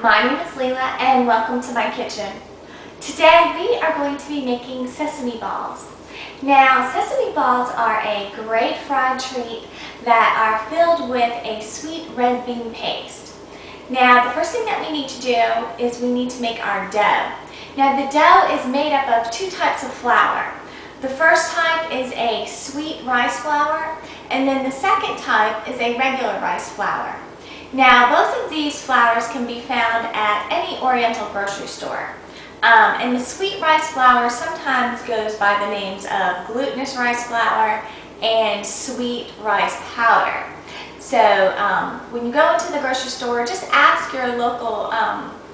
My name is Leila and welcome to my kitchen. Today we are going to be making sesame balls. Now sesame balls are a great fried treat that are filled with a sweet red bean paste. Now the first thing that we need to do is we need to make our dough. Now the dough is made up of two types of flour. The first type is a sweet rice flour and then the second type is a regular rice flour. Now, both of these flours can be found at any Oriental grocery store. And the sweet rice flour sometimes goes by the names of glutinous rice flour and sweet rice powder. So when you go into the grocery store, just ask your local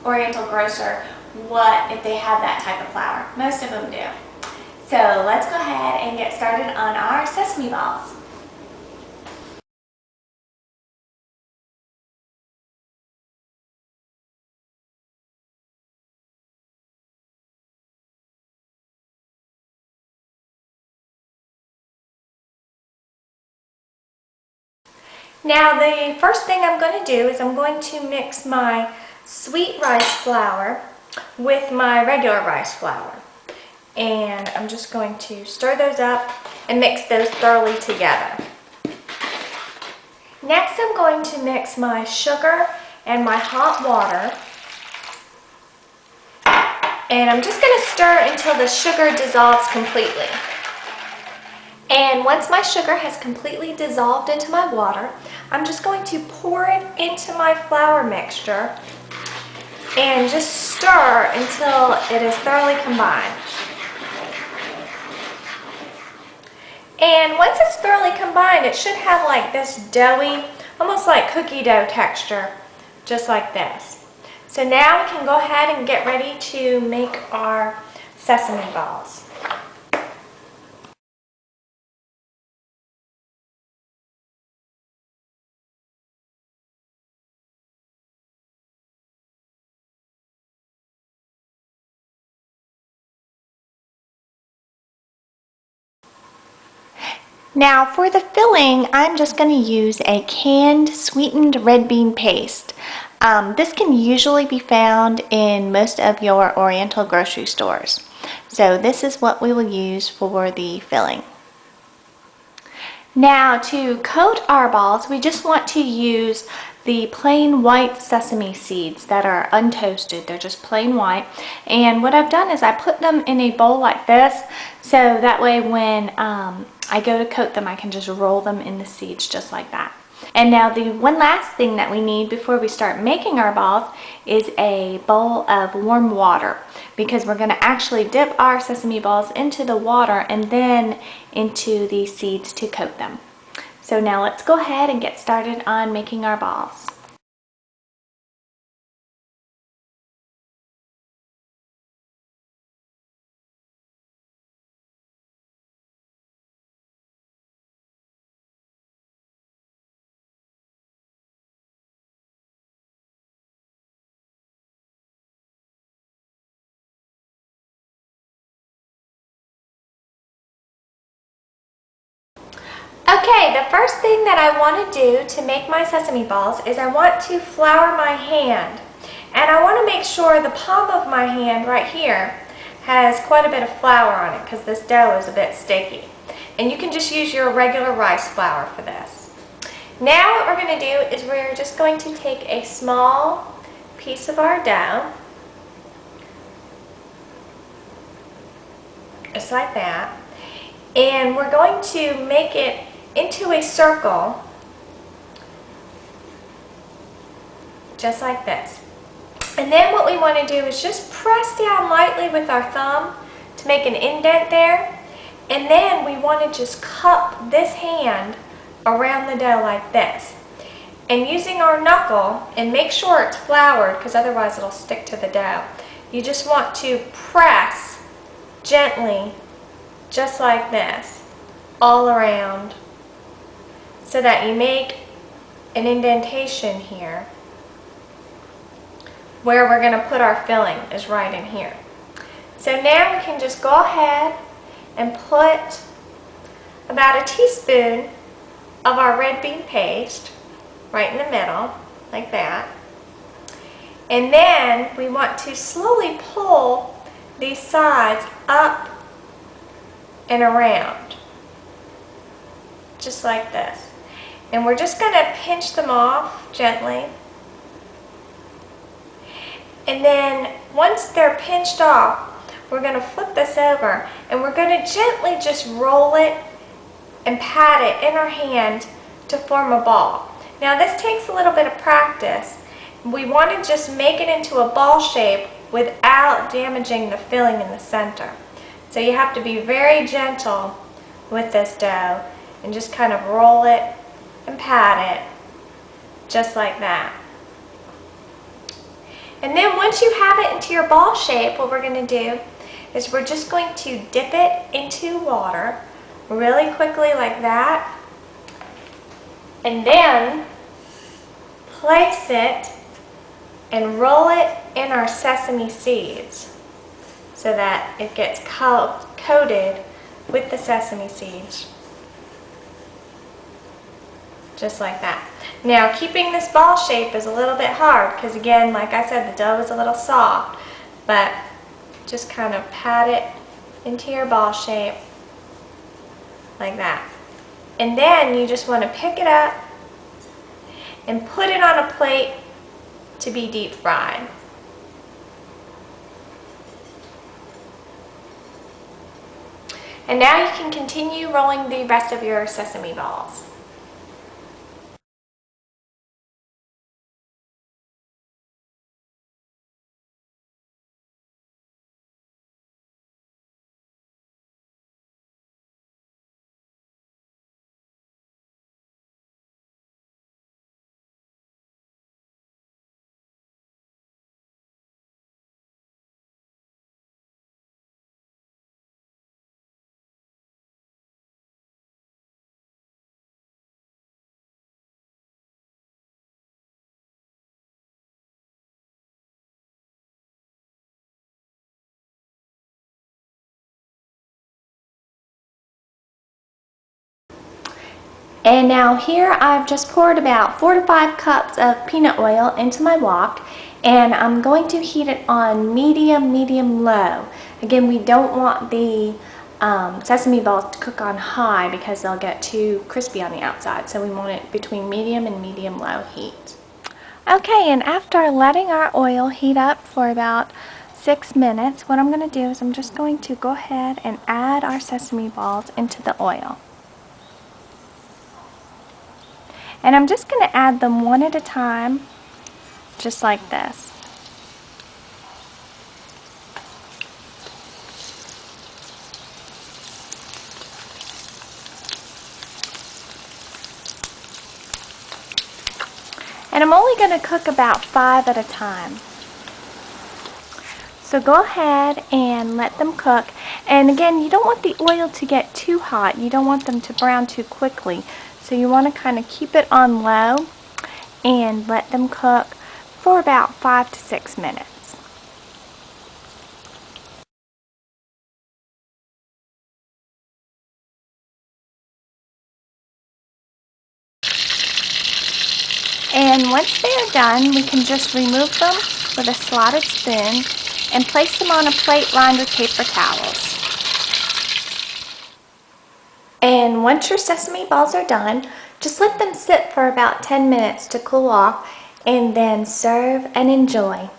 Oriental grocer if they have that type of flour. Most of them do. So let's go ahead and get started on our sesame balls. Now the first thing I'm going to do is I'm going to mix my sweet rice flour with my regular rice flour. And I'm just going to stir those up and mix those thoroughly together. Next I'm going to mix my sugar and my hot water. And I'm just going to stir until the sugar dissolves completely. And once my sugar has completely dissolved into my water, I'm just going to pour it into my flour mixture and just stir until it is thoroughly combined. And once it's thoroughly combined, it should have like this doughy, almost like cookie dough texture, just like this. So now we can go ahead and get ready to make our sesame balls. Now for the filling, I'm just going to use a canned sweetened red bean paste. This can usually be found in most of your Oriental grocery stores. So this is what we will use for the filling. Now to coat our balls, we just want to use the plain white sesame seeds that are untoasted. They're just plain white. And what I've done is I put them in a bowl like this, so that way when I go to coat them, I can just roll them in the seeds just like that. And now the one last thing that we need before we start making our balls is a bowl of warm water, because we're going to actually dip our sesame balls into the water and then into the seeds to coat them. So now let's go ahead and get started on making our balls. Okay, the first thing that I want to do to make my sesame balls is I want to flour my hand. And I want to make sure the palm of my hand right here has quite a bit of flour on it, because this dough is a bit sticky. And you can just use your regular rice flour for this. Now what we're going to do is we're just going to take a small piece of our dough, just like that, and we're going to make it into a circle, just like this. And then what we want to do is just press down lightly with our thumb to make an indent there. And then we want to just cup this hand around the dough like this. And using our knuckle, and make sure it's floured because otherwise it'll stick to the dough, you just want to press gently, just like this, all around, so that you make an indentation here where we're going to put our filling is right in here. So now we can just go ahead and put about a teaspoon of our red bean paste right in the middle, like that. And then we want to slowly pull these sides up and around, just like this. And we're just going to pinch them off gently. And then once they're pinched off, we're going to flip this over and we're going to gently just roll it and pat it in our hand to form a ball. Now this takes a little bit of practice. We want to just make it into a ball shape without damaging the filling in the center. So you have to be very gentle with this dough and just kind of roll it and pat it just like that. And then once you have it into your ball shape, what we're going to do is we're just going to dip it into water really quickly like that, and then place it and roll it in our sesame seeds so that it gets coated with the sesame seeds. Just like that. Now keeping this ball shape is a little bit hard because again, like I said, the dough is a little soft, but just kind of pat it into your ball shape like that. And then you just want to pick it up and put it on a plate to be deep fried. And now you can continue rolling the rest of your sesame balls. And now here I've just poured about 4 to 5 cups of peanut oil into my wok, and I'm going to heat it on medium low. Again, we don't want the sesame balls to cook on high because they'll get too crispy on the outside, so we want it between medium and medium low heat. Okay, and after letting our oil heat up for about 6 minutes, what I'm going to do is I'm just going to go ahead and add our sesame balls into the oil. And I'm just going to add them one at a time, just like this. And I'm only going to cook about 5 at a time. So go ahead and let them cook. And again, you don't want the oil to get too hot. You don't want them to brown too quickly. So you want to kind of keep it on low and let them cook for about 5 to 6 minutes. And once they are done, we can just remove them with a slotted spoon and place them on a plate lined with paper towels. And once your sesame balls are done, just let them sit for about 10 minutes to cool off and then serve and enjoy.